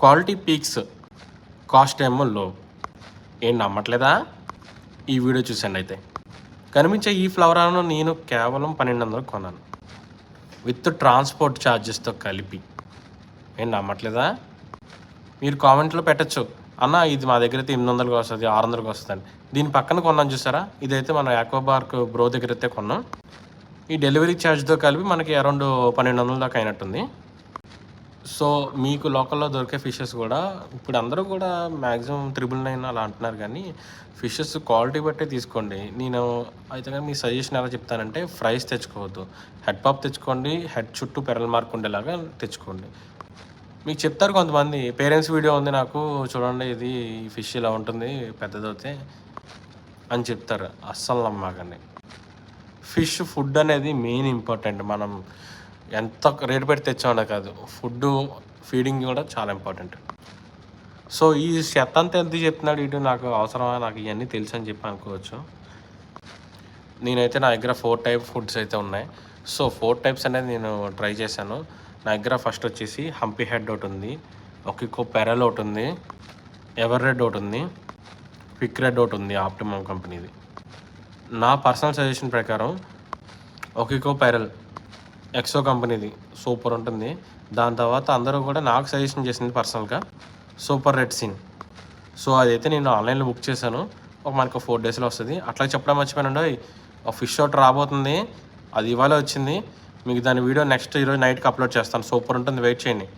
Quality peaks, cost ఏమో లో. ఏం నమ్మట్లేదా? ఈ వీడియో చూసండి. అయితే కనిపించే ఈ ఫ్లవరాను నేను కేవలం 1200 కొన్నాను, విత్ ట్రాన్స్పోర్ట్ ఛార్జెస్తో కలిపి. ఏం నమ్మట్లేదా? మీరు కామెంట్లో పెట్టచ్చు, అన్న ఇది మా దగ్గర అయితే 800కి వస్తుంది, 600కి వస్తుంది. దీని పక్కన కొన్నాను చూసారా, ఇదైతే మనం యాక్వాబార్క్ బ్రో దగ్గర అయితే కొన్నాం. ఈ డెలివరీ ఛార్జ్తో కలిపి మనకి అరౌండ్ 1200 దాకా అయినట్టుంది. సో మీకు లోకల్లో దొరికే ఫిషెస్ కూడా ఇప్పుడు అందరూ కూడా మ్యాక్సిమం 999 అలా అంటున్నారు, కానీ ఫిషెస్ క్వాలిటీ బట్టే తీసుకోండి. నేను అయితే కానీ మీ సజెషన్ ఎలా చెప్తానంటే, ఫ్రైస్ తెచ్చుకోవద్దు, హెడ్ పాప్ తెచ్చుకోండి, హెడ్ చుట్టూ పెరల్ మార్క్ ఉండేలాగా తెచ్చుకోండి. మీకు చెప్తారు కొంతమంది, పేరెంట్స్ వీడియో ఉంది నాకు చూడండి, ఇది ఫిష్ ఇలా ఉంటుంది పెద్దదవుతే అని చెప్తారు. అస్సలు నమ్మకండి. ఫిష్ ఫుడ్ అనేది మెయిన్ ఇంపార్టెంట్. మనం ఎంత రేటు పెట్టి తెచ్చామనే కాదు, ఫుడ్ ఫీడింగ్ కూడా చాలా ఇంపార్టెంట్. సో ఈ చెత్త అంతా ఎంత చెప్తున్నాడు ఇటు, నాకు అవసరమా, నాకు ఇవన్నీ తెలుసు అని చెప్పి అనుకోవచ్చు. నేనైతే నా దగ్గర 4 టైప్ ఫుడ్స్ అయితే ఉన్నాయి. సో 4 టైప్స్ అనేది నేను ట్రై చేశాను. నా దగ్గర ఫస్ట్ వచ్చేసి హంపీ హెడ్ ఒకటి ఉంది, ఒకికో పెరల్ ఒకటి ఉంది, ఎవర్ రెడ్ ఒకటి ఉంది, క్విక్ రెడ్ ఒకటి ఉంది, ఆప్టిమమ్ కంపెనీది. నా పర్సనల్ సజెషన్ ప్రకారం ఒకికో పెరల్ ఎక్సో కంపెనీది సూపర్ ఉంటుంది. దాని తర్వాత అందరూ కూడా నాకు సజెషన్ చేసింది పర్సనల్గా సూపర్ రెడ్ సీన్. సో అదైతే నేను ఆన్లైన్లో బుక్ చేశాను, మనకు 4 డేస్లో వస్తుంది. అట్లా చెప్పడం మర్చిపోయానండి, ఫిష్ ఒకటి రాబోతుంది, అది ఇవాళ వచ్చింది. మీకు దాని వీడియో నెక్స్ట్ ఈరోజు నైట్కి అప్లోడ్ చేస్తాను. సూపర్ ఉంటుంది, వెయిట్ చేయండి.